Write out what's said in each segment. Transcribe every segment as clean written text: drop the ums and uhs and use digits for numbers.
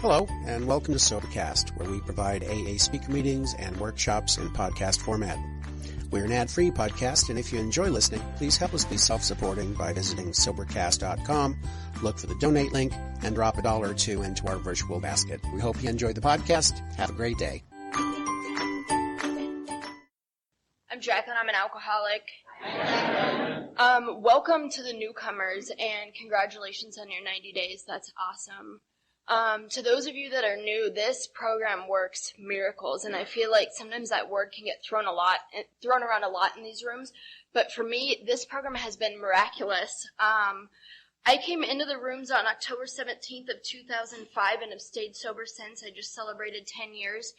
Hello, and welcome to Sobercast, where we provide AA speaker meetings and workshops in podcast format. We're an ad-free podcast, and if you enjoy listening, please help us be self-supporting by visiting Sobercast.com, look for the donate link, and drop $1 or $2 into our virtual basket. We hope you enjoy the podcast. Have a great day. I'm Jaclyn. I'm an alcoholic. Welcome to the newcomers, and congratulations on your 90 days. That's awesome. To those of you that are new, this program works miracles, and I feel like sometimes that word can get thrown around a lot in these rooms, but for me, this program has been miraculous. I came into the rooms on October 17th of 2005 and have stayed sober since. I just celebrated 10 years.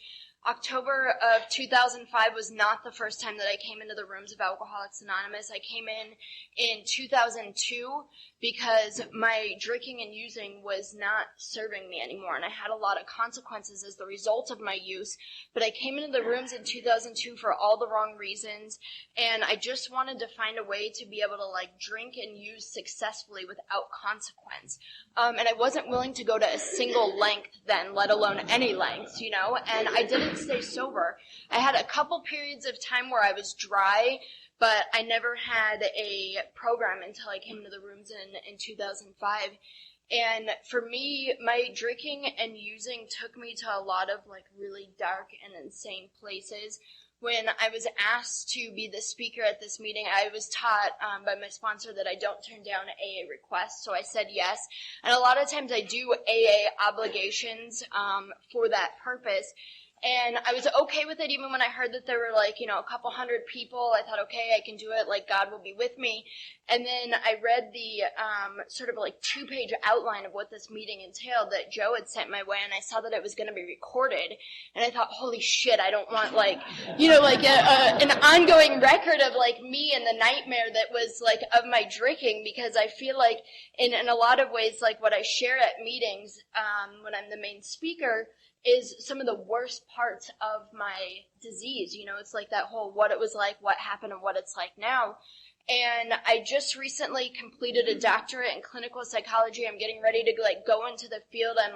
October of 2005 was not the first time that I came into the rooms of Alcoholics Anonymous. I came in 2002 because my drinking and using was not serving me anymore, and I had a lot of consequences as the result of my use. But I came into the rooms in 2002 for all the wrong reasons, and I just wanted to find a way to be able to drink and use successfully without consequence. And I wasn't willing to go to a single length then, let alone any lengths, and I didn't stay sober. I had a couple periods of time where I was dry, but I never had a program until I came into the rooms in 2005. And for me, my drinking and using took me to a lot of really dark and insane places. When I was asked to be the speaker at this meeting, I was taught by my sponsor that I don't turn down AA requests, so I said yes. And a lot of times I do AA obligations for that purpose. And I was okay with it even when I heard that there were a couple hundred people. I thought, okay, I can do it, God will be with me. And then I read the sort of 2-page outline of what this meeting entailed that Joe had sent my way, and I saw that it was going to be recorded. And I thought, holy shit, I don't want an ongoing record of me and the nightmare that was of my drinking, because I feel like in a lot of ways what I share at meetings when I'm the main speaker is some of the worst parts of my disease. It's that whole what it was like, what happened, and what it's like now. And I just recently completed a doctorate in clinical psychology. I'm getting ready to go into the field. I'm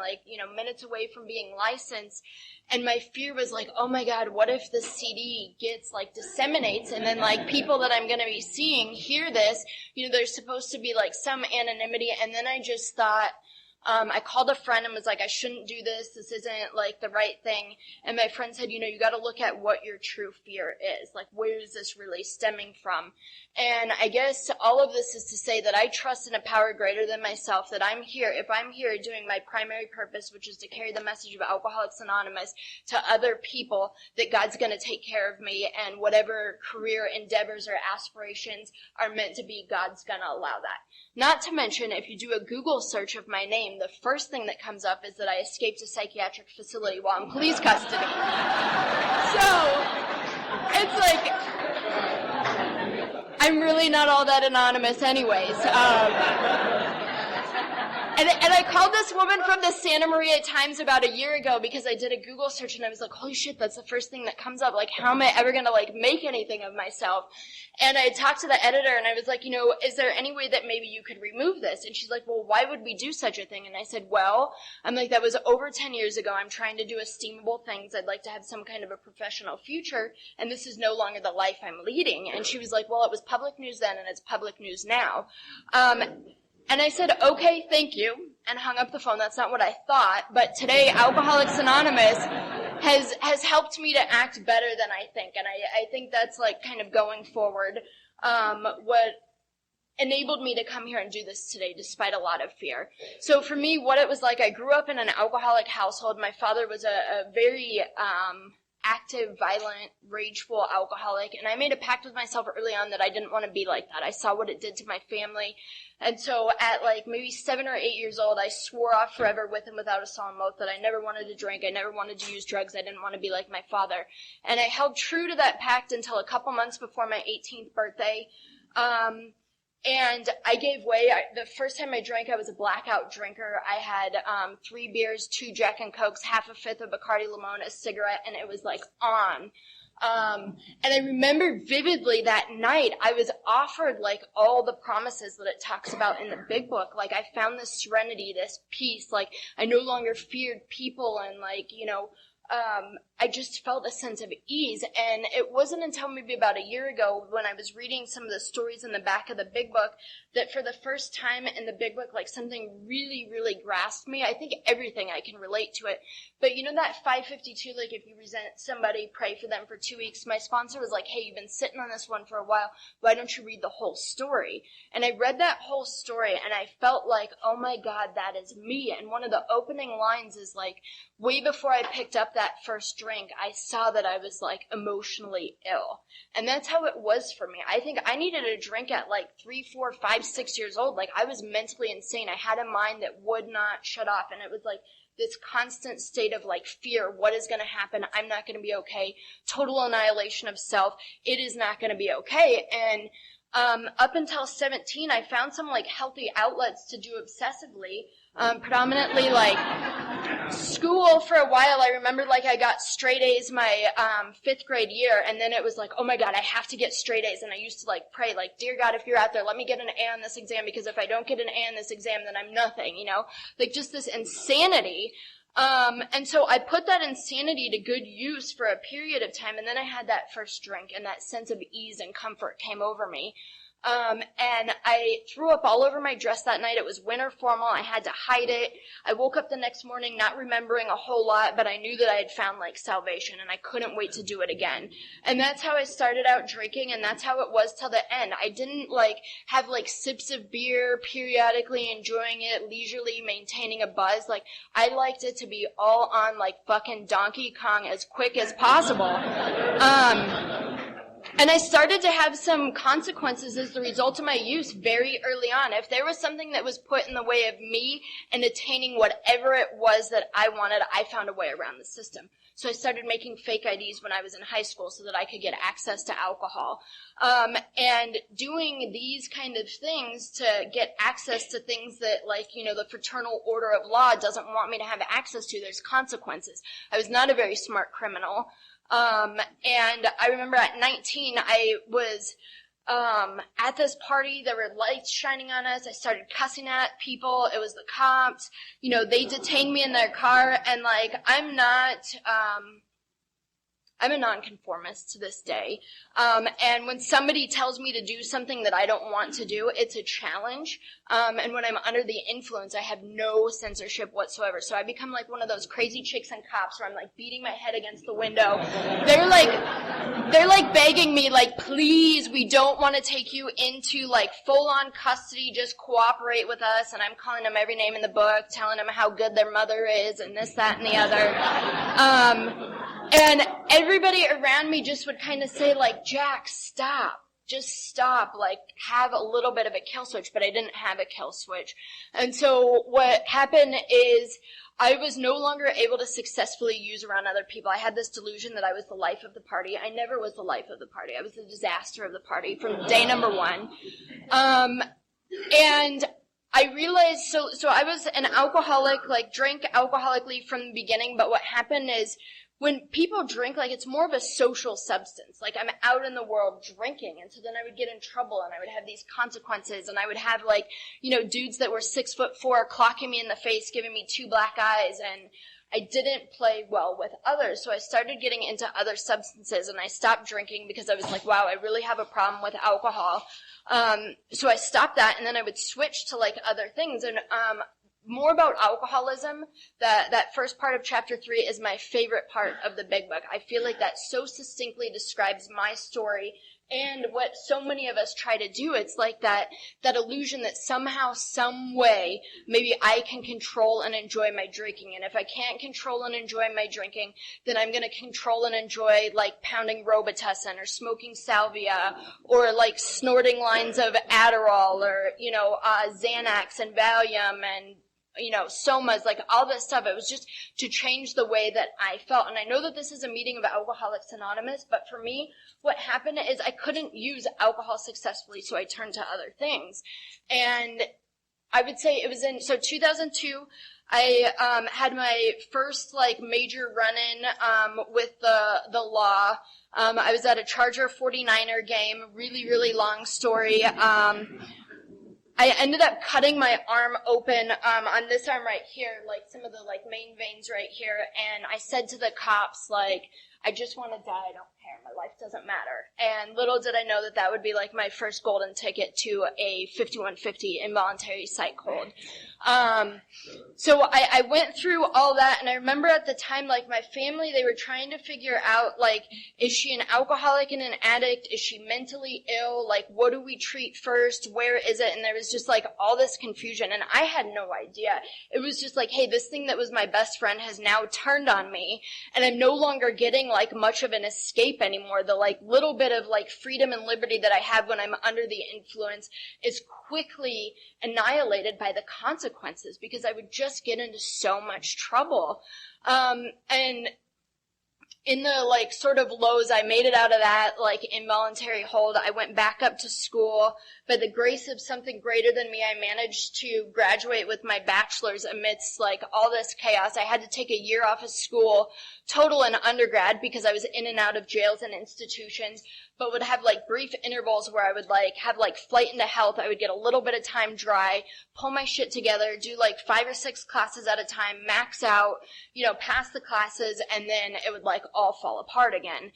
minutes away from being licensed. And my fear was oh my God, what if the CD gets disseminates, and then people that I'm going to be seeing hear this, there's supposed to be some anonymity. And then I just thought, I called a friend and was I shouldn't do this. This isn't the right thing. And my friend said, you got to look at what your true fear is. Where is this really stemming from? And I guess all of this is to say that I trust in a power greater than myself, that if I'm here doing my primary purpose, which is to carry the message of Alcoholics Anonymous to other people, that God's going to take care of me, and whatever career endeavors or aspirations are meant to be, God's going to allow that. Not to mention, if you do a Google search of my name, the first thing that comes up is that I escaped a psychiatric facility while in police custody. So, it's I'm really not all that anonymous anyways. And I called this woman from the Santa Maria Times about a year ago because I did a Google search, and I was holy shit, that's the first thing that comes up. How am I ever going to make anything of myself? And I talked to the editor, and I was is there any way that maybe you could remove this? And she's well, why would we do such a thing? And I said, well, that was over 10 years ago. I'm trying to do esteemable things. I'd like to have some kind of a professional future, and this is no longer the life I'm leading. And she was well, it was public news then, and it's public news now. And I said, okay, thank you, and hung up the phone. That's not what I thought. But today, Alcoholics Anonymous has helped me to act better than I think. And I think that's kind of going forward, what enabled me to come here and do this today despite a lot of fear. So for me, what it was I grew up in an alcoholic household. My father was a very active, violent, rageful alcoholic, and I made a pact with myself early on that I didn't want to be like that. I saw what it did to my family, and so at maybe 7 or 8 years old, I swore off forever with and without a solemn oath that I never wanted to drink, I never wanted to use drugs, I didn't want to be like my father. And I held true to that pact until a couple months before my 18th birthday. And I gave way. The first time I drank, I was a blackout drinker. I had 3 beers, 2 Jack and Cokes, half a fifth of Bacardi Limon, a cigarette, and it was on. And I remember vividly that night I was offered like all the promises that it talks about in the big book. Like I found this serenity, this peace, like I no longer feared people, and like, I just felt a sense of ease. And it wasn't until maybe about a year ago when I was reading some of the stories in the back of the big book that for the first time in the big book, like something really, really grasped me. I think everything I can relate to it. But you know that 552, like if you resent somebody, pray for them for 2 weeks. My sponsor was like, hey, you've been sitting on this one for a while. Why don't you read the whole story? And I read that whole story and I felt like, oh my God, that is me. And one of the opening lines is like, way before I picked up that first drink, I saw that I was like emotionally ill. And that's how it was for me. I think I needed a drink at like 3, 4, 5, 6 years old. Like I was mentally insane. I had a mind that would not shut off. And it was like this constant state of like fear. What is going to happen? I'm not going to be okay. Total annihilation of self. It is not going to be okay. And up until 17, I found some like healthy outlets to do obsessively. Predominantly like school for a while. I remember like I got straight A's my 5th grade year, and then it was like, oh my God, I have to get straight A's. And I used to like pray like, dear God, if you're out there, let me get an A on this exam, because if I don't get an A on this exam, then I'm nothing, like just this insanity. And so I put that insanity to good use for a period of time, and then I had that first drink, and that sense of ease and comfort came over me. And I threw up all over my dress that night. It was winter formal. I had to hide it. I woke up the next morning not remembering a whole lot, but I knew that I had found like salvation, and I couldn't wait to do it again. And that's how I started out drinking, and that's how it was till the end. I didn't like have like sips of beer periodically, enjoying it leisurely, maintaining a buzz. Like I liked it to be all on like fucking Donkey Kong as quick as possible. And I started to have some consequences as the result of my use very early on. If there was something that was put in the way of me and attaining whatever it was that I wanted, I found a way around the system. So I started making fake IDs when I was in high school so that I could get access to alcohol. And doing these kind of things to get access to things that, like, the Fraternal Order of Law doesn't want me to have access to, there's consequences. I was not a very smart criminal. And I remember at 19, I was, at this party. There were lights shining on us. I started cussing at people. It was the cops. They detained me in their car, and like, I'm a nonconformist to this day. And when somebody tells me to do something that I don't want to do, it's a challenge. And when I'm under the influence, I have no censorship whatsoever. So I become like one of those crazy chicks and cops where I'm like beating my head against the window. They're like begging me, like, please, we don't want to take you into like full on custody. Just cooperate with us. And I'm calling them every name in the book, telling them how good their mother is and this, that, and the other. And everybody around me just would kind of say, like, Jack, stop. Just stop. Like, have a little bit of a kill switch. But I didn't have a kill switch. And so what happened is I was no longer able to successfully use around other people. I had this delusion that I was the life of the party. I never was the life of the party. I was the disaster of the party from day number one. And I realized, so I was an alcoholic, like, drank alcoholically from the beginning. But what happened is, when people drink, like, it's more of a social substance. Like, I'm out in the world drinking, and so then I would get in trouble, and I would have these consequences, and I would have, like, dudes that were 6'4" clocking me in the face, giving me 2 black eyes, and I didn't play well with others. So I started getting into other substances, and I stopped drinking because I was like, wow, I really have a problem with alcohol. So I stopped that, and then I would switch to, like, other things, and more about alcoholism. That first part of chapter 3 is my favorite part of the big book. I feel like that so succinctly describes my story and what so many of us try to do. It's like that illusion that somehow, some way, maybe I can control and enjoy my drinking. And if I can't control and enjoy my drinking, then I'm going to control and enjoy, like, pounding Robitussin or smoking salvia or, like, snorting lines of Adderall or, Xanax and Valium and somas, like all this stuff. It was just to change the way that I felt. And I know that this is a meeting of Alcoholics Anonymous, but for me, what happened is I couldn't use alcohol successfully, so I turned to other things. And I would say it was in, 2002, I had my first like major run-in with the law. I was at a Charger 49er game, really, really long story. I ended up cutting my arm open on this arm right here, like some of the like main veins right here, and I said to the cops, like, I just want to die, I don't care, my life doesn't matter. And little did I know that that would be like my first golden ticket to a 5150 involuntary psych hold. So I went through all that, and I remember at the time, like, my family, they were trying to figure out, like, is she an alcoholic and an addict? Is she mentally ill? Like, what do we treat first? Where is it? And there was just, like, all this confusion, and I had no idea. It was just like, hey, this thing that was my best friend has now turned on me, and I'm no longer getting, like, much of an escape anymore. The, like, little bit of, like, freedom and liberty that I have when I'm under the influence is quickly annihilated by the consequences, because I would just get into so much trouble. And in the, like, sort of lows, I made it out of that, like, involuntary hold. I went back up to school. By the grace of something greater than me, I managed to graduate with my bachelor's amidst, like, all this chaos. I had to take a year off of school, total in undergrad, because I was in and out of jails and institutions, but would have, like, brief intervals where I would, like, have, like, flight into health. I would get a little bit of time dry, pull my shit together, do, like, 5 or 6 classes at a time, max out, you know, pass the classes, and then it would, like, all fall apart again.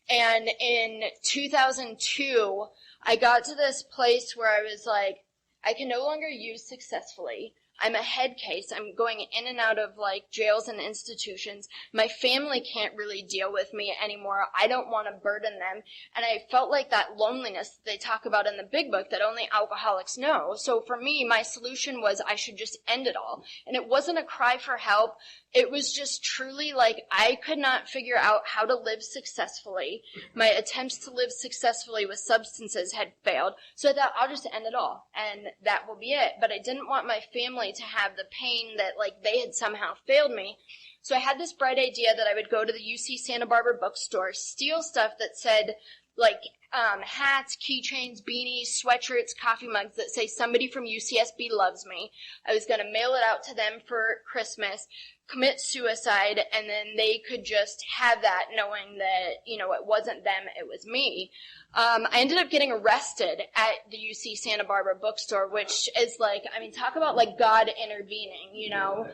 And in 2002, I got to this place where I was like, I can no longer use successfully. I'm a head case. I'm going in and out of, like, jails and institutions. My family can't really deal with me anymore. I don't want to burden them. And I felt like that loneliness that they talk about in the big book that only alcoholics know. So for me, my solution was I should just end it all. And it wasn't a cry for help. It was just truly like I could not figure out how to live successfully. My attempts to live successfully with substances had failed. So I thought, I'll just end it all, and that will be it. But I didn't want my family to have the pain that, like, they had somehow failed me. So I had this bright idea that I would go to the UC Santa Barbara bookstore, steal stuff that said, like, hats, keychains, beanies, sweatshirts, coffee mugs that say somebody from UCSB loves me. I was going to mail it out to them for Christmas, commit suicide, and then they could just have that knowing that, you know, it wasn't them, it was me. I ended up getting arrested at the UC Santa Barbara bookstore, which is like, I mean, talk about like God intervening, you know.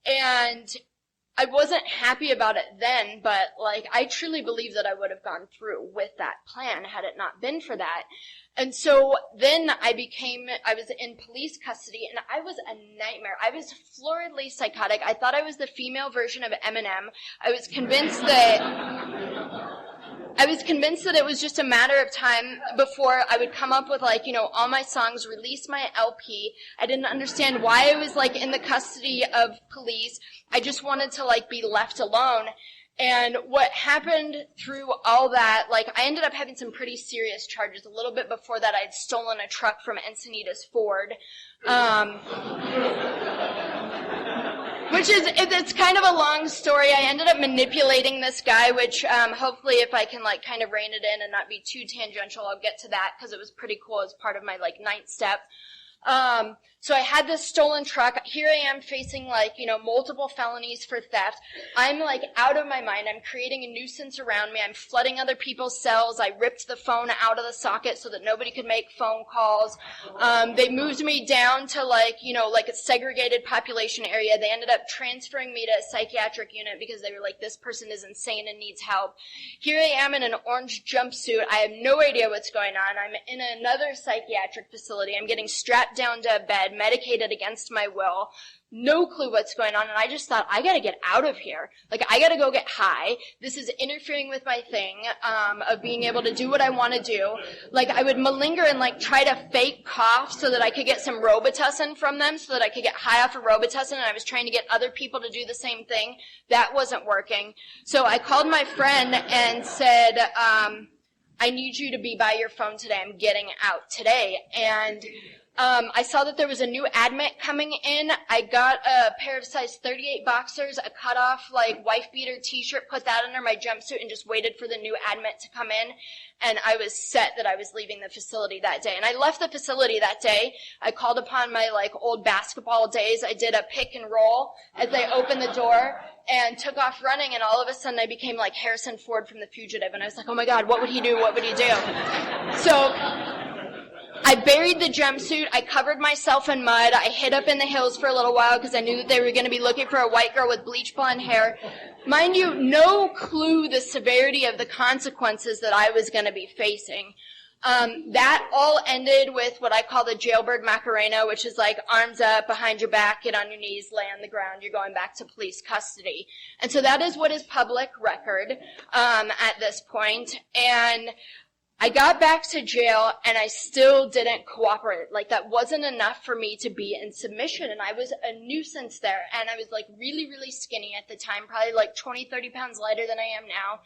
And I wasn't happy about it then, but like I truly believe that I would have gone through with that plan had it not been for that. And so then I was in police custody, and I was a nightmare. I was floridly psychotic. I thought I was the female version of Eminem. I was convinced that it was just a matter of time before I would come up with, like, you know, all my songs, release my LP. I didn't understand why I was, like, in the custody of police. I just wanted to, like, be left alone. And what happened through all that, like, I ended up having some pretty serious charges. A little bit before that, I'd stolen a truck from Encinitas Ford. Which is, it's kind of a long story. I ended up manipulating this guy, which hopefully if I can, like, kind of rein it in and not be too tangential, I'll get to that, because it was pretty cool as part of my, like, 9th step. So I had this stolen truck. Here I am facing, like, you know, multiple felonies for theft. I'm, like, out of my mind. I'm creating a nuisance around me. I'm flooding other people's cells. I ripped the phone out of the socket so that nobody could make phone calls. They moved me down to, like, you know, like a segregated population area. They ended up transferring me to a psychiatric unit because they were like, this person is insane and needs help. Here I am in an orange jumpsuit. I have no idea what's going on. I'm in another psychiatric facility. I'm getting strapped down to a bed, medicated against my will, no clue what's going on, and I just thought, I gotta get out of here. Like, I gotta go get high. This is interfering with my thing, of being able to do what I want to do. Like, I would malinger and, like, try to fake cough so that I could get some Robitussin from them, so that I could get high off of Robitussin, and I was trying to get other people to do the same thing. That wasn't working. So I called my friend and said, I need you to be by your phone today. I'm getting out today. And I saw that there was a new admit coming in. I got a pair of size 38 boxers, a cut-off, like, wife-beater t-shirt, put that under my jumpsuit, and just waited for the new admit to come in. And I was set that I was leaving the facility that day. And I left the facility that day. I called upon my, like, old basketball days. I did a pick and roll as they opened the door and took off running. And all of a sudden I became like Harrison Ford from The Fugitive. And I was like, oh my God, what would he do? What would he do? So I buried the jumpsuit. I covered myself in mud. I hid up in the hills for a little while because I knew that they were going to be looking for a white girl with bleach blonde hair. Mind you, no clue the severity of the consequences that I was going to be facing. That all ended with what I call the jailbird Macarena, which is like arms up, behind your back, get on your knees, lay on the ground, you're going back to police custody. And so that is what is public record at this point. And I got back to jail, and I still didn't cooperate. Like, that wasn't enough for me to be in submission, and I was a nuisance there. And I was, like, really, really skinny at the time, probably, like, 20, 30 pounds lighter than I am now.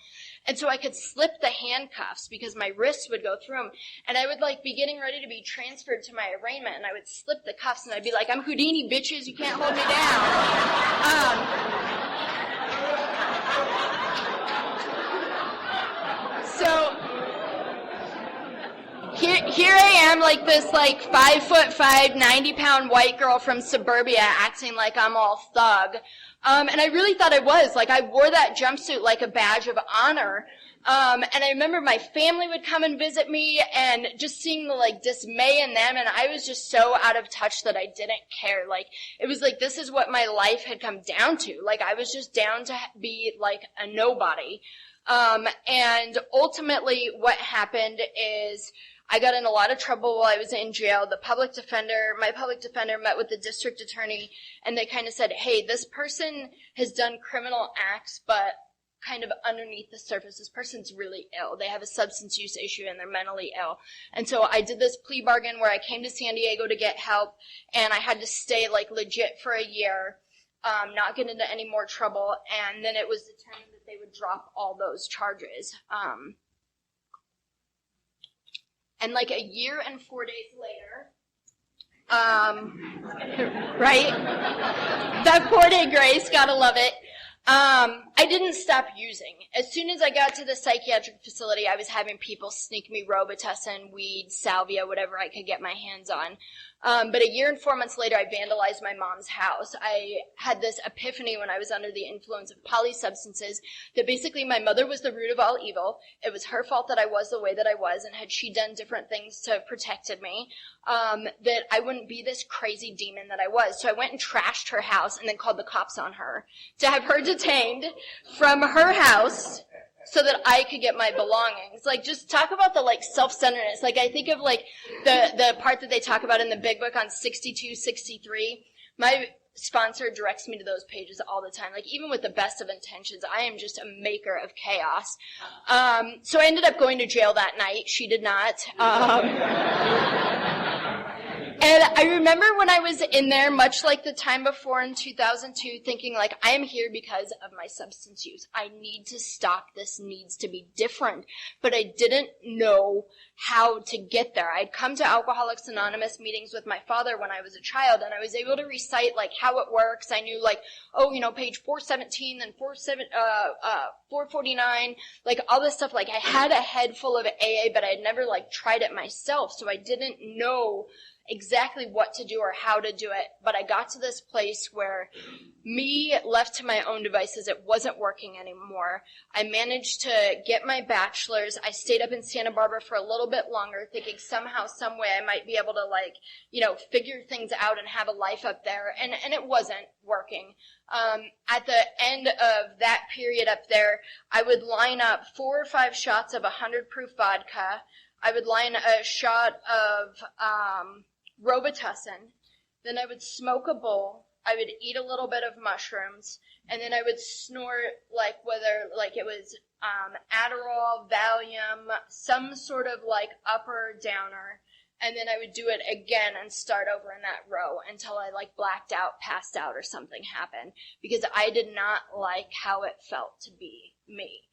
And so I could slip the handcuffs because my wrists would go through them. And I would, like, be getting ready to be transferred to my arraignment, and I would slip the cuffs, and I'd be like, I'm Houdini, bitches, you can't hold me down. So here I am, like this, like 5'5", 90-pound white girl from suburbia, acting like I'm all thug. And I really thought I was. Like, I wore that jumpsuit like a badge of honor. And I remember my family would come and visit me, and just seeing the, like, dismay in them, and I was just so out of touch that I didn't care. Like, it was like, this is what my life had come down to. Like, I was just down to be, like, a nobody. And ultimately what happened is I got in a lot of trouble while I was in jail. My public defender met with the district attorney, and they kind of said, hey, this person has done criminal acts, but kind of underneath the surface, this person's really ill. They have a substance use issue and they're mentally ill. And so I did this plea bargain where I came to San Diego to get help, and I had to stay, like, legit for a year, not get into any more trouble, and then it was determined that they would drop all those charges. And like a year and 4 days later, right? That 4-day grace, gotta love it. I didn't stop using. As soon as I got to the psychiatric facility, I was having people sneak me Robitussin, weed, salvia, whatever I could get my hands on. But a year and 4 months later, I vandalized my mom's house. I had this epiphany when I was under the influence of polysubstances that basically my mother was the root of all evil. It was her fault that I was the way that I was, and had she done different things to have protected me, that I wouldn't be this crazy demon that I was. So I went and trashed her house and then called the cops on her to have her detained from her house so that I could get my belongings. Like, just talk about the, like, self-centeredness. Like, I think of, like, the part that they talk about in the big book on 62, 63. My sponsor directs me to those pages all the time. Like, even with the best of intentions, I am just a maker of chaos. So I ended up going to jail that night. She did not. And I remember when I was in there, much like the time before in 2002, thinking, like, I am here because of my substance use. I need to stop. This needs to be different. But I didn't know how to get there. I'd come to Alcoholics Anonymous meetings with my father when I was a child, and I was able to recite, like, how it works. I knew, like, oh, you know, page 417 and 449, like, all this stuff. Like, I had a head full of AA, but I had never, like, tried it myself, so I didn't know exactly what to do or how to do it. But I got to this place where, me left to my own devices, it wasn't working anymore. I managed to get my bachelor's. I stayed up in Santa Barbara for a little bit longer, thinking somehow, some way I might be able to, like, you know, figure things out and have a life up there. And it wasn't working. At the end of that period up there, I would line up 4 or 5 shots of 100 proof vodka. I would line a shot of Robitussin, then I would smoke a bowl, I would eat a little bit of mushrooms, and then I would snort, like, whether, like, it was Adderall, Valium, some sort of, like, upper or downer, and then I would do it again and start over in that row until I, like, blacked out, passed out, or something happened, because I did not like how it felt to be me.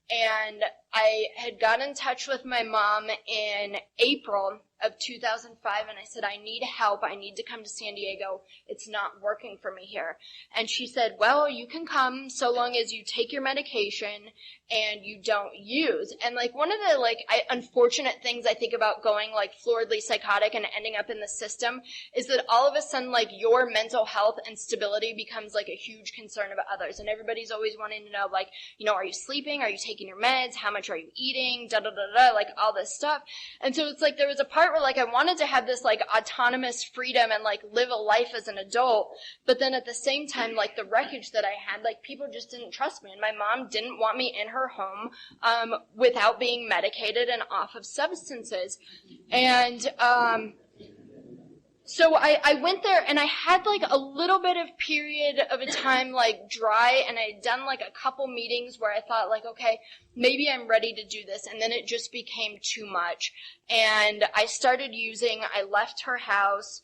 And I had got in touch with my mom in April, of 2005, and I said, I need help. I need to come to San Diego. It's not working for me here. And she said, well, you can come so long as you take your medication and you don't use. And like one of the unfortunate things I think about going like floridly psychotic and ending up in the system is that all of a sudden like your mental health and stability becomes like a huge concern of others. And everybody's always wanting to know, like, you know, are you sleeping? Are you taking your meds? How much are you eating? Da da da da, like all this stuff. And so it's like there was a part where like I wanted to have this like autonomous freedom and like live a life as an adult, but then at the same time like the wreckage that I had, like people just didn't trust me, and my mom didn't want me in her home without being medicated and off of substances. And so I went there, and I had like a little bit of period of a time like dry, and I had done like a couple meetings where I thought like, okay, maybe I'm ready to do this, and then it just became too much. And I started using, I left her house,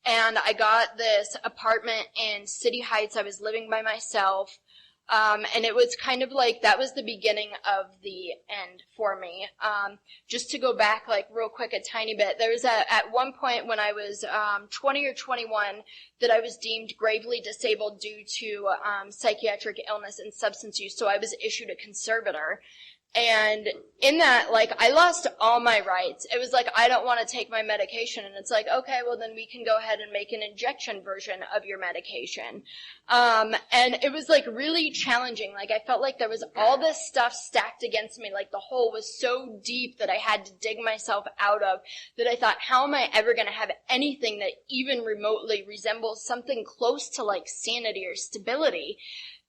and I got this apartment in City Heights. I was living by myself. And it was kind of like, that was the beginning of the end for me. Just to go back like real quick a tiny bit, there was at one point when I was 20 or 21 that I was deemed gravely disabled due to psychiatric illness and substance use, so I was issued a conservator. And in that, like, I lost all my rights. It was like, I don't want to take my medication. And it's like, okay, well, then we can go ahead and make an injection version of your medication. And it was, like, really challenging. Like, I felt like there was all this stuff stacked against me. Like, the hole was so deep that I had to dig myself out of, that I thought, how am I ever going to have anything that even remotely resembles something close to, like, sanity or stability?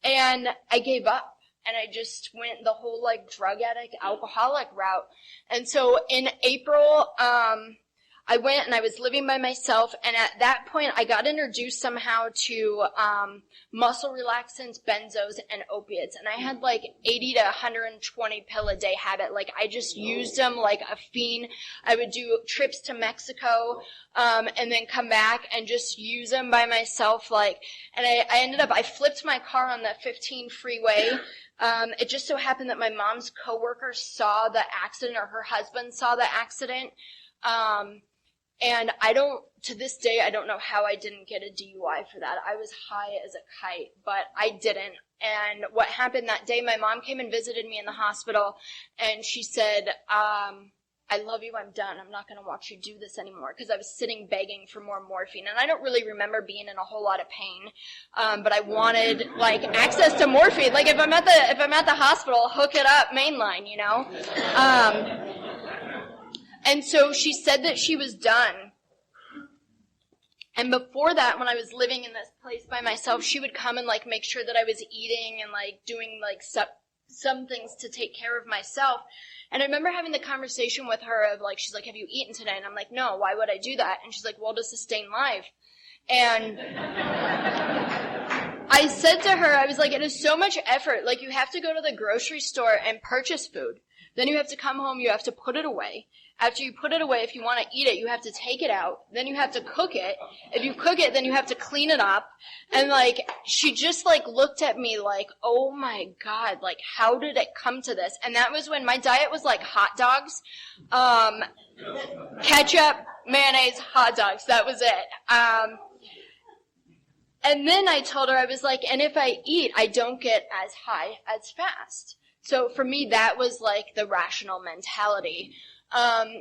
And I gave up. And I just went the whole, like, drug addict, alcoholic route. And so in April, I went and I was living by myself. And at that point, I got introduced somehow to muscle relaxants, benzos, and opiates. And I had, like, 80 to 120 pill a day habit. Like, I just used them like a fiend. I would do trips to Mexico and then come back and just use them by myself. Like, and I flipped my car on the 15 freeway. It just so happened that my mom's coworker saw the accident, or her husband saw the accident. And to this day, I don't know how I didn't get a DUI for that. I was high as a kite, but I didn't. And what happened that day, my mom came and visited me in the hospital, and she said, I love you, I'm done. I'm not going to watch you do this anymore, because I was sitting begging for more morphine. And I don't really remember being in a whole lot of pain, but I wanted, like, access to morphine. Like, if I'm at the hospital, hook it up, mainline, you know? And so she said that she was done. And before that, when I was living in this place by myself, she would come and, like, make sure that I was eating and, like, doing, like, some things to take care of myself. And I remember having the conversation with her of, like, she's like, have you eaten today? And I'm like, no, why would I do that? And she's like, well, to sustain life. And I said to her, I was like, it is so much effort. Like, you have to go to the grocery store and purchase food. Then you have to come home, you have to put it away. After you put it away, if you want to eat it, you have to take it out. Then you have to cook it. If you cook it, then you have to clean it up. And, like, she just, like, looked at me like, oh, my God, like, how did it come to this? And that was when my diet was, like, hot dogs, ketchup, mayonnaise, hot dogs. That was it. And then I told her, I was like, and if I eat, I don't get as high as fast. So for me, that was, like, the rational mentality.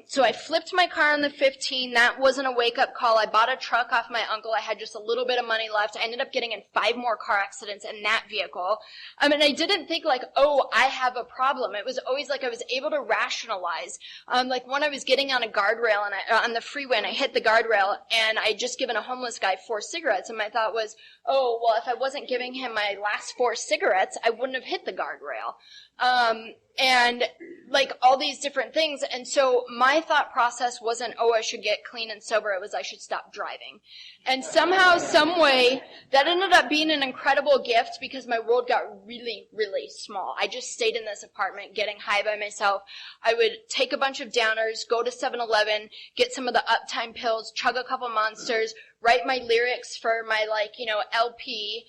So I flipped my car on the 15. That wasn't a wake-up call. I bought a truck off my uncle. I had just a little bit of money left. I ended up getting in 5 more car accidents in that vehicle. And I didn't think like, oh, I have a problem. It was always like I was able to rationalize. Like when I was getting on a guardrail and on the freeway, and I hit the guardrail, and I had just given a homeless guy 4 cigarettes, and my thought was, oh, well, if I wasn't giving him my last 4 cigarettes, I wouldn't have hit the guardrail. And like all these different things. And so my thought process wasn't, oh, I should get clean and sober. It was, I should stop driving. And somehow, some way, that ended up being an incredible gift, because my world got really, really small. I just stayed in this apartment getting high by myself. I would take a bunch of downers, go to 7-Eleven, get some of the Uptime pills, chug a couple Monsters, write my lyrics for my, like, you know, LP,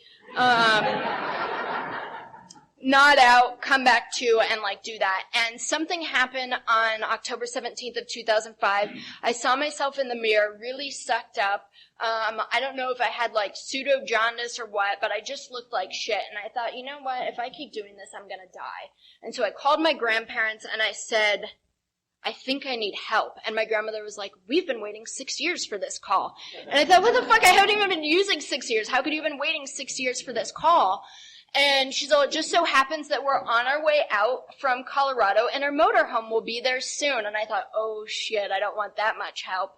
nod out, come back to, and like do that. And something happened on October 17th of 2005. I saw myself in the mirror, really sucked up. I don't know if I had like pseudo jaundice or what, but I just looked like shit. And I thought, you know what? If I keep doing this, I'm gonna die. And so I called my grandparents and I said, I think I need help. And my grandmother was like, we've been waiting 6 years for this call. And I thought, what the fuck? I haven't even been using 6 years. How could you have been waiting 6 years for this call? And she's all, it just so happens that we're on our way out from Colorado and our motorhome will be there soon. And I thought, oh shit, I don't want that much help.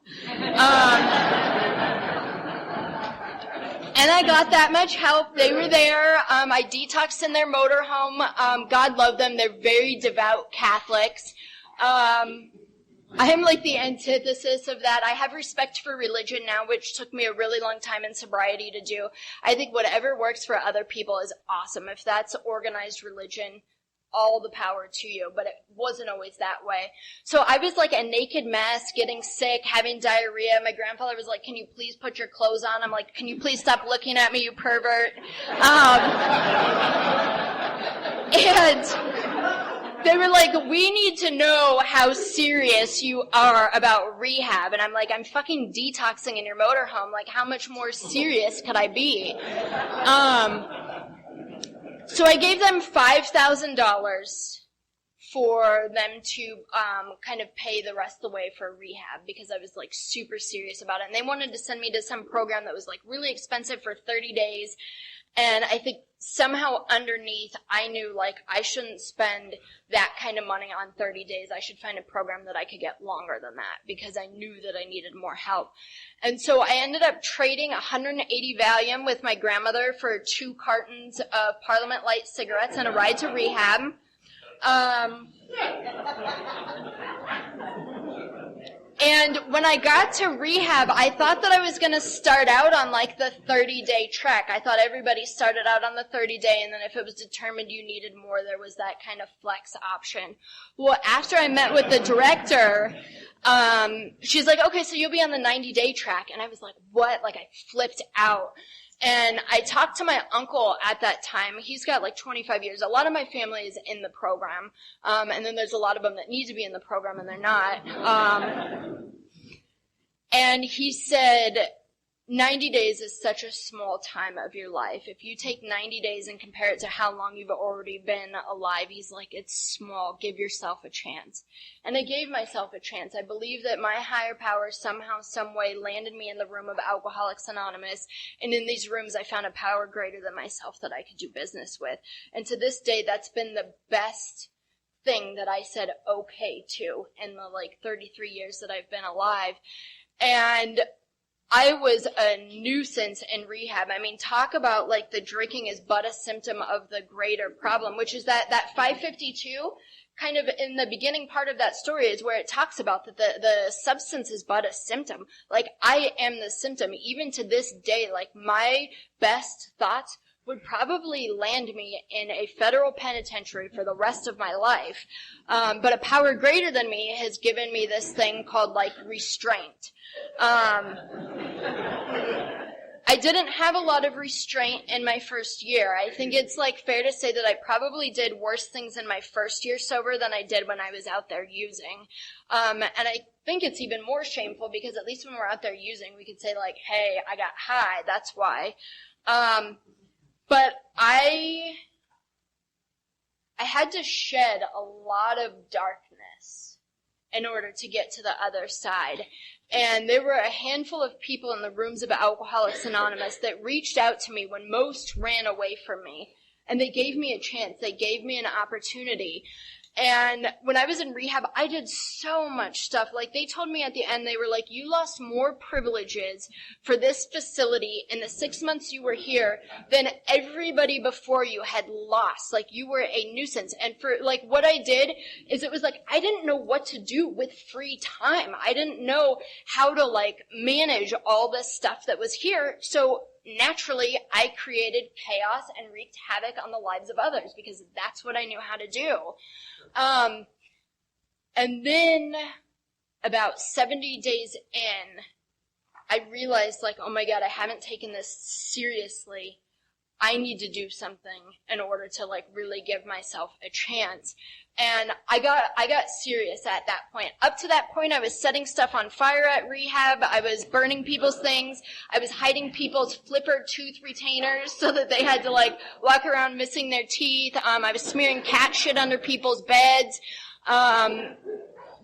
And I got that much help. They were there. I detoxed in their motorhome. God love them. They're very devout Catholics. I am like the antithesis of that. I have respect for religion now, which took me a really long time in sobriety to do. I think whatever works for other people is awesome. If that's organized religion, all the power to you, but it wasn't always that way. So I was like a naked mess, getting sick, having diarrhea. My grandfather was like, can you please put your clothes on? I'm like, can you please stop looking at me, you pervert? And they were like, we need to know how serious you are about rehab. And I'm like, I'm fucking detoxing in your motorhome. Like, how much more serious could I be? So I gave them $5,000 for them to kind of pay the rest of the way for rehab because I was like super serious about it. And they wanted to send me to some program that was like really expensive for 30 days. And I think somehow underneath, I knew, like, I shouldn't spend that kind of money on 30 days. I should find a program that I could get longer than that because I knew that I needed more help. And so I ended up trading 180 Valium with my grandmother for 2 cartons of Parliament Light cigarettes and a ride to rehab. And when I got to rehab, I thought that I was going to start out on like the 30-day trek. I thought everybody started out on the 30-day, and then if it was determined you needed more, there was that kind of flex option. Well, after I met with the director, she's like, okay, so you'll be on the 90-day track. And I was like, what? Like, I flipped out. And I talked to my uncle at that time. He's got like 25 years. A lot of my family is in the program. And then there's a lot of them that need to be in the program and they're not. And he said, 90 days is such a small time of your life. If you take 90 days and compare it to how long you've already been alive, he's like, it's small. Give yourself a chance. And I gave myself a chance. I believe that my higher power somehow, some way landed me in the room of Alcoholics Anonymous. And in these rooms, I found a power greater than myself that I could do business with. And to this day, that's been the best thing that I said okay to in the like 33 years that I've been alive. And I was a nuisance in rehab. I mean, talk about like the drinking is but a symptom of the greater problem, which is that 552 kind of in the beginning part of that story is where it talks about that the substance is but a symptom. Like, I am the symptom. Even to this day, like, my best thoughts would probably land me in a federal penitentiary for the rest of my life. But a power greater than me has given me this thing called, like, restraint. I didn't have a lot of restraint in my first year. I think it's, like, fair to say that I probably did worse things in my first year sober than I did when I was out there using. And I think it's even more shameful because at least when we're out there using, we could say, like, hey, I got high, that's why. But I had to shed a lot of darkness in order to get to the other side. And there were a handful of people in the rooms of Alcoholics Anonymous that reached out to me when most ran away from me. And they gave me a chance. They gave me an opportunity. And when I was in rehab, I did so much stuff. Like, they told me at the end, they were like, you lost more privileges for this facility in the 6 months you were here than everybody before you had lost. Like, you were a nuisance. And for, like, what I did is it was like, I didn't know what to do with free time. I didn't know how to, like, manage all this stuff that was here. So naturally, I created chaos and wreaked havoc on the lives of others because that's what I knew how to do. And then about 70 days in, I realized, like, oh my God, I haven't taken this seriously. I need to do something in order to like really give myself a chance. And I got serious at that point. Up to that point, I was setting stuff on fire at rehab. I was burning people's things. I was hiding people's flipper tooth retainers so that they had to like walk around missing their teeth. I was smearing cat shit under people's beds.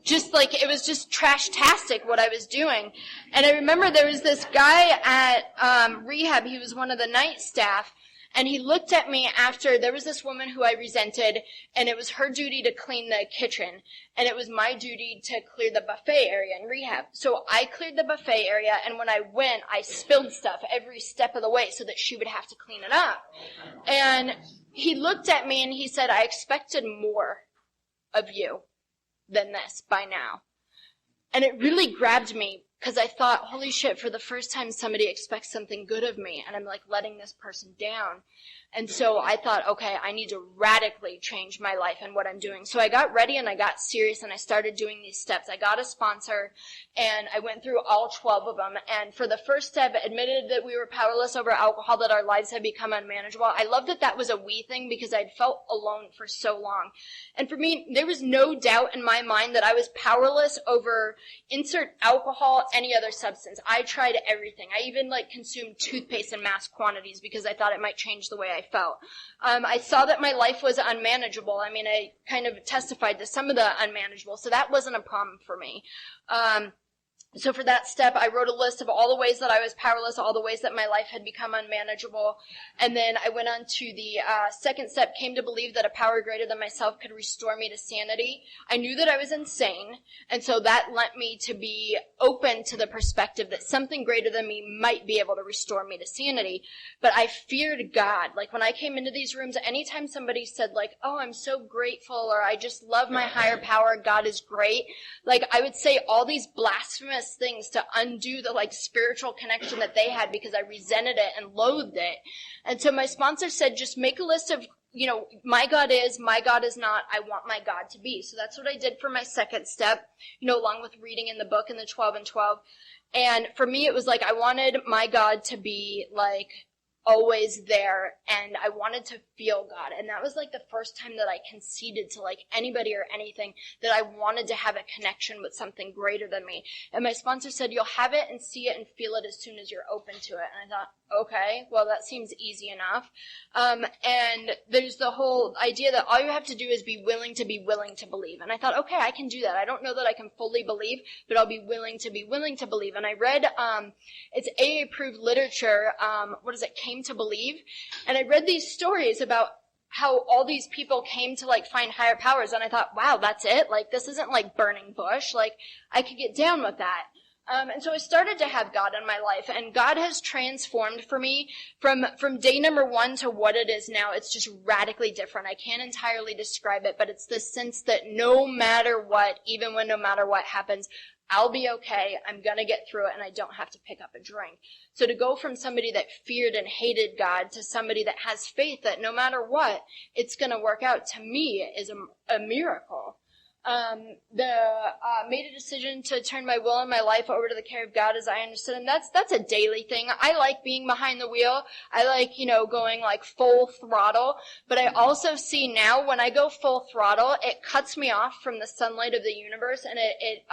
Just like, it was just trash-tastic what I was doing. And I remember there was this guy at rehab, he was one of the night staff, and he looked at me after, there was this woman who I resented, and it was her duty to clean the kitchen, and it was my duty to clear the buffet area in rehab. So I cleared the buffet area, and when I went, I spilled stuff every step of the way so that she would have to clean it up. And he looked at me and he said, I expected more of you than this by now. And it really grabbed me because I thought, holy shit, for the first time somebody expects something good of me and I'm like letting this person down. And so I thought, okay, I need to radically change my life and what I'm doing. So I got ready and I got serious and I started doing these steps. I got a sponsor and I went through all 12 of them. And for the first step, admitted that we were powerless over alcohol, that our lives had become unmanageable. I loved that that was a we thing because I'd felt alone for so long. And for me, there was no doubt in my mind that I was powerless over insert alcohol, any other substance. I tried everything. I even like consumed toothpaste in mass quantities because I thought it might change the way I felt. I saw that my life was unmanageable. I mean, I kind of testified to some of the unmanageable, so that wasn't a problem for me. So for that step, I wrote a list of all the ways that I was powerless, all the ways that my life had become unmanageable. And then I went on to the second step, came to believe that a power greater than myself could restore me to sanity. I knew that I was insane, and so that led me to be open to the perspective that something greater than me might be able to restore me to sanity. But I feared God. Like when I came into these rooms, anytime somebody said like, oh, I'm so grateful, or I just love my higher power, God is great, like I would say all these blasphemous things to undo the like spiritual connection that they had because I resented it and loathed it. And so my sponsor said, just make a list of, you know, my God is not, I want my God to be. So that's what I did for my second step, you know, along with reading in the book in the 12 and 12. And for me, it was like, I wanted my God to be like always there, and I wanted to feel God. And that was like the first time that I conceded to like anybody or anything, that I wanted to have a connection with something greater than me. And my sponsor said, you'll have it and see it and feel it as soon as you're open to it. And I thought, okay, well, that seems easy enough. And there's the whole idea that all you have to do is be willing to believe. And I thought, okay, I can do that. I don't know that I can fully believe, but I'll be willing to believe. And I read, it's AA approved literature, Came to Believe. And I read these stories about how all these people came to like find higher powers. And I thought, wow, that's it? Like, this isn't like burning bush. Like, I could get down with that. And so I started to have God in my life, and God has transformed for me from day number one to what it is now. It's just radically different. I can't entirely describe it, but it's the sense that no matter what, even when no matter what happens, I'll be okay, I'm gonna get through it, and I don't have to pick up a drink. So to go from somebody that feared and hated God to somebody that has faith that no matter what, it's gonna work out, to me is a miracle. Made a decision to turn my will and my life over to the care of God as I understood, and that's a daily thing. I like being behind the wheel. I like, you know, going like full throttle, but I also see now when I go full throttle, it cuts me off from the sunlight of the universe, and it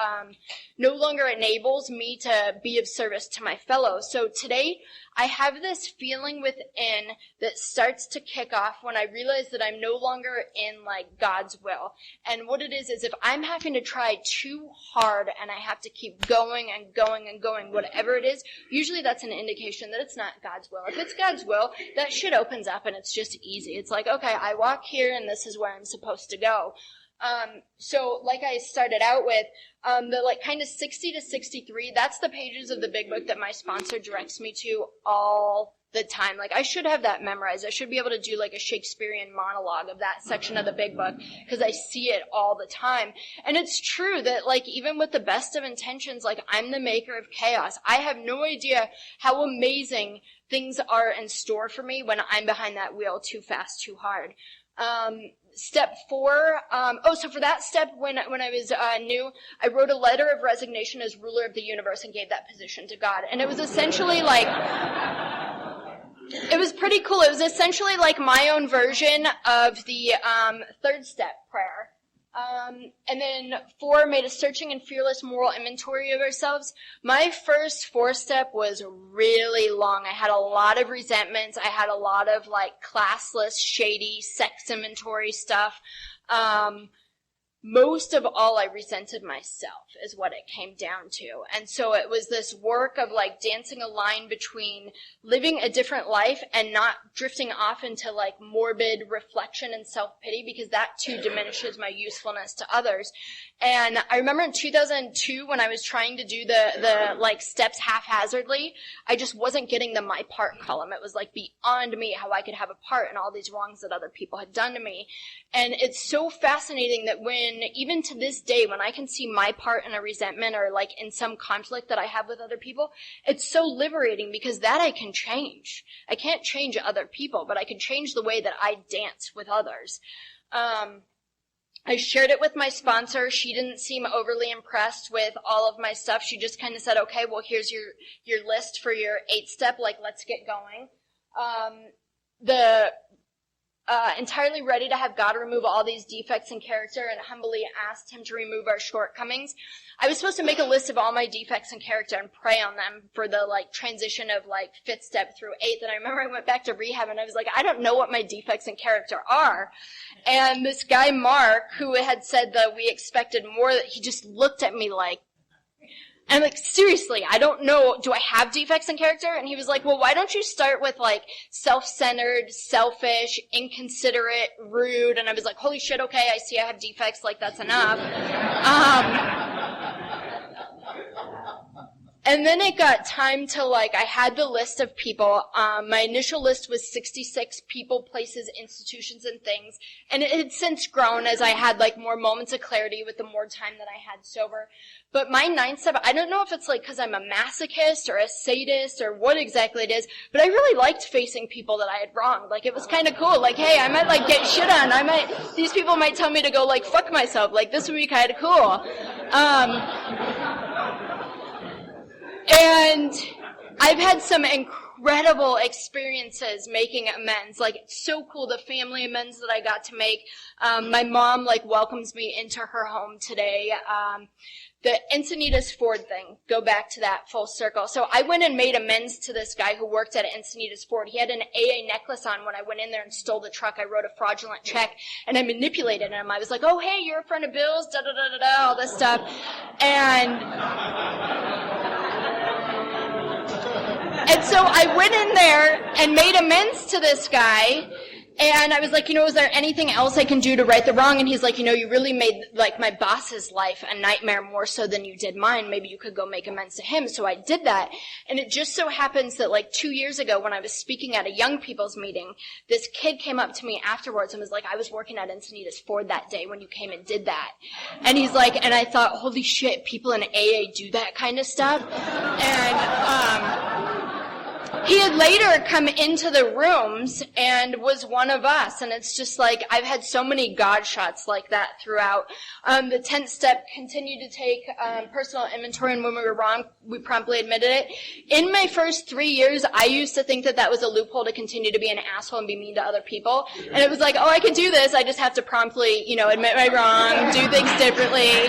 no longer enables me to be of service to my fellows. So today, I have this feeling within that starts to kick off when I realize that I'm no longer in like God's will. And what it is if I'm having to try too hard and I have to keep going and going and going, whatever it is, usually that's an indication that it's not God's will. If it's God's will, that shit opens up and it's just easy. It's like, okay, I walk here and this is where I'm supposed to go. So like I started out with, the like kind of 60 to 63, that's the pages of the big book that my sponsor directs me to all the time. Like I should have that memorized. I should be able to do like a Shakespearean monologue of that section of the big book because I see it all the time. And it's true that like even with the best of intentions, like I'm the maker of chaos. I have no idea how amazing things are in store for me when I'm behind that wheel too fast, too hard. Step 4, so for that step, when I was new, I wrote a letter of resignation as ruler of the universe and gave that position to God. And it was essentially like, It was pretty cool. It was essentially like my own version of the third step prayer. And then 4 made a searching and fearless moral inventory of ourselves. My first 4 step was really long. I had a lot of resentments. I had a lot of like classless, shady sex inventory stuff. Most of all, I resented myself is what it came down to. And so it was this work of like dancing a line between living a different life and not drifting off into like morbid reflection and self-pity, because that too diminishes my usefulness to others. And I remember in 2002 when I was trying to do the like steps haphazardly, I just wasn't getting the my part column. It was like beyond me how I could have a part in all these wrongs that other people had done to me. And it's so fascinating that even to this day, when I can see my part in a resentment or like in some conflict that I have with other people, it's so liberating, because that I can change. I can't change other people, but I can change the way that I dance with others. I shared it with my sponsor. She didn't seem overly impressed with all of my stuff. She just kind of said, okay, well, here's your list for your 8-step, like, let's get going. Entirely ready to have God remove all these defects in character, and humbly asked him to remove our shortcomings. I was supposed to make a list of all my defects in character and pray on them for the like transition of like 5th step through 8th. And I remember I went back to rehab and I was like, I don't know what my defects in character are. And this guy, Mark, who had said that we expected more, he just looked at me like, and like, seriously, I don't know, do I have defects in character? And he was like, well, why don't you start with like self-centered, selfish, inconsiderate, rude? And I was like, holy shit, okay, I see I have defects, like that's enough. And then it got time to like, I had the list of people. My initial list was 66 people, places, institutions, and things. And it had since grown as I had like more moments of clarity with the more time that I had sober. But my 9th step, I don't know if it's like because I'm a masochist or a sadist or what exactly it is, but I really liked facing people that I had wronged. Like, it was kind of cool. Like, hey, I might like get shit on. These people might tell me to go like fuck myself. Like, this would be kind of cool. And I've had some incredible experiences making amends. Like, it's so cool, the family amends that I got to make. My mom, like, welcomes me into her home today. The Encinitas Ford thing, go back to that full circle. So I went and made amends to this guy who worked at Encinitas Ford. He had an AA necklace on when I went in there and stole the truck. I wrote a fraudulent check, and I manipulated him. I was like, oh, hey, you're a friend of Bill's, da-da-da-da-da, all this stuff. And so I went in there and made amends to this guy. And I was like, is there anything else I can do to right the wrong? And he's like, you really made, like, my boss's life a nightmare more so than you did mine. Maybe you could go make amends to him. So I did that. And it just so happens that, like, 2 years ago when I was speaking at a young people's meeting, this kid came up to me afterwards and was like, I was working at Encinitas Ford that day when you came and did that. And he's like, and I thought, holy shit, people in AA do that kind of stuff. And, he had later come into the rooms and was one of us. And it's just like, I've had so many God shots like that throughout. The 10th step, continued to take personal inventory, and when we were wrong, we promptly admitted it. In my first 3 years, I used to think that that was a loophole to continue to be an asshole and be mean to other people. And it was like, oh, I can do this. I just have to promptly, admit my wrong, do things differently.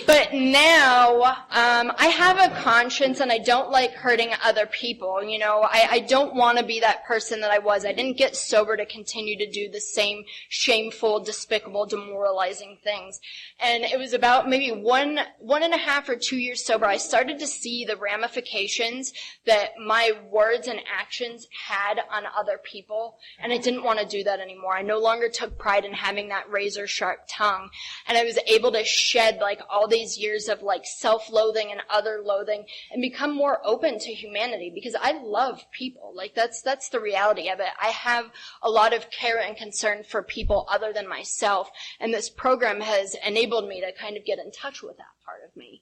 But now, I have a conscience and I don't like hurting other people. I don't want to be that person that I was. I didn't get sober to continue to do the same shameful, despicable, demoralizing things. And it was about maybe 1.5 or 2 years sober, I started to see the ramifications that my words and actions had on other people. And I didn't want to do that anymore. I no longer took pride in having that razor sharp tongue. And I was able to shed like all these years of like self-loathing and other loathing and become more open to humanity, because I love people. Like, that's the reality of it. I have a lot of care and concern for people other than myself, and this program has enabled me to kind of get in touch with that part of me.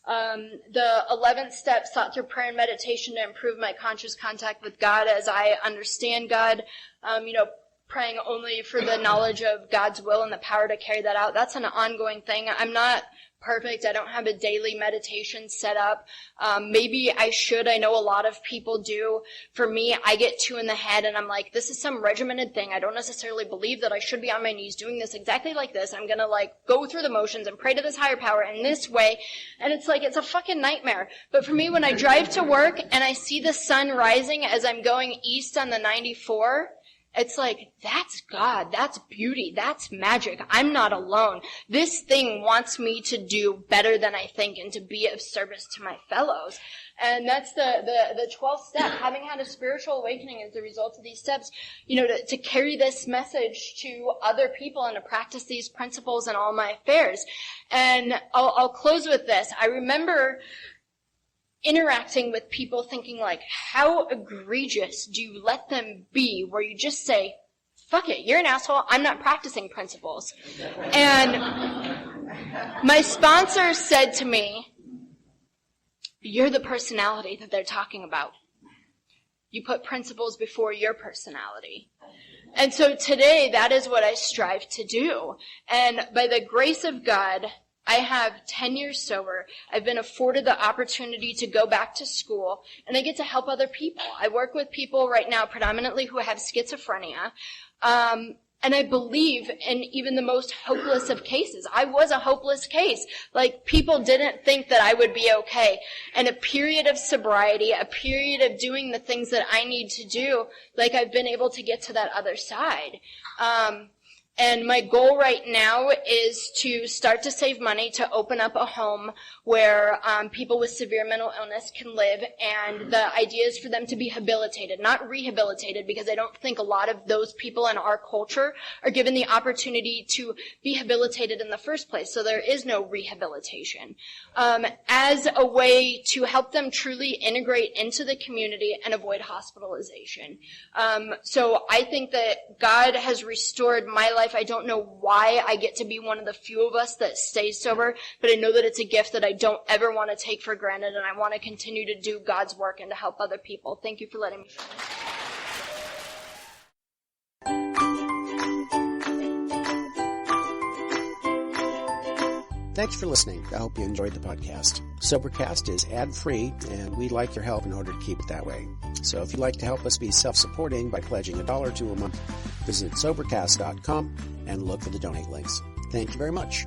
The 11th step, sought through prayer and meditation to improve my conscious contact with God as I understand God. Praying only for the knowledge of God's will and the power to carry that out. That's an ongoing thing. I'm not perfect. I don't have a daily meditation set up. Maybe I should. I know a lot of people do. For me, I get too in the head and I'm like, this is some regimented thing. I don't necessarily believe that I should be on my knees doing this exactly like this. I'm gonna like go through the motions and pray to this higher power in this way. And it's like, it's a fucking nightmare. But for me, when I drive to work and I see the sun rising as I'm going east on the 94, it's like, that's God, that's beauty, that's magic. I'm not alone. This thing wants me to do better than I think and to be of service to my fellows. And that's the 12th step, having had a spiritual awakening as a result of these steps, to carry this message to other people and to practice these principles in all my affairs. And I'll close with this. I remember interacting with people thinking like, how egregious do you let them be where you just say, fuck it, you're an asshole, I'm not practicing principles. And my sponsor said to me, you're the personality that they're talking about. You put principles before your personality. And so today, that is what I strive to do. And by the grace of God, I have 10 years sober. I've been afforded the opportunity to go back to school, and I get to help other people. I work with people right now predominantly who have schizophrenia, and I believe in even the most hopeless of cases. I was a hopeless case. Like, people didn't think that I would be okay. And a period of sobriety, a period of doing the things that I need to do, like, I've been able to get to that other side. And my goal right now is to start to save money to open up a home where people with severe mental illness can live. And the idea is for them to be habilitated, not rehabilitated, because I don't think a lot of those people in our culture are given the opportunity to be habilitated in the first place. So there is no rehabilitation. As a way to help them truly integrate into the community and avoid hospitalization. So I think that God has restored my life. I don't know why I get to be one of the few of us that stays sober, but I know that it's a gift that I don't ever want to take for granted, and I want to continue to do God's work and to help other people. Thank you for letting me share. Thanks for listening. I hope you enjoyed the podcast. Sobercast is ad-free, and we'd like your help in order to keep it that way. So if you'd like to help us be self-supporting by pledging $1 or $2 a month, visit Sobercast.com and look for the donate links. Thank you very much.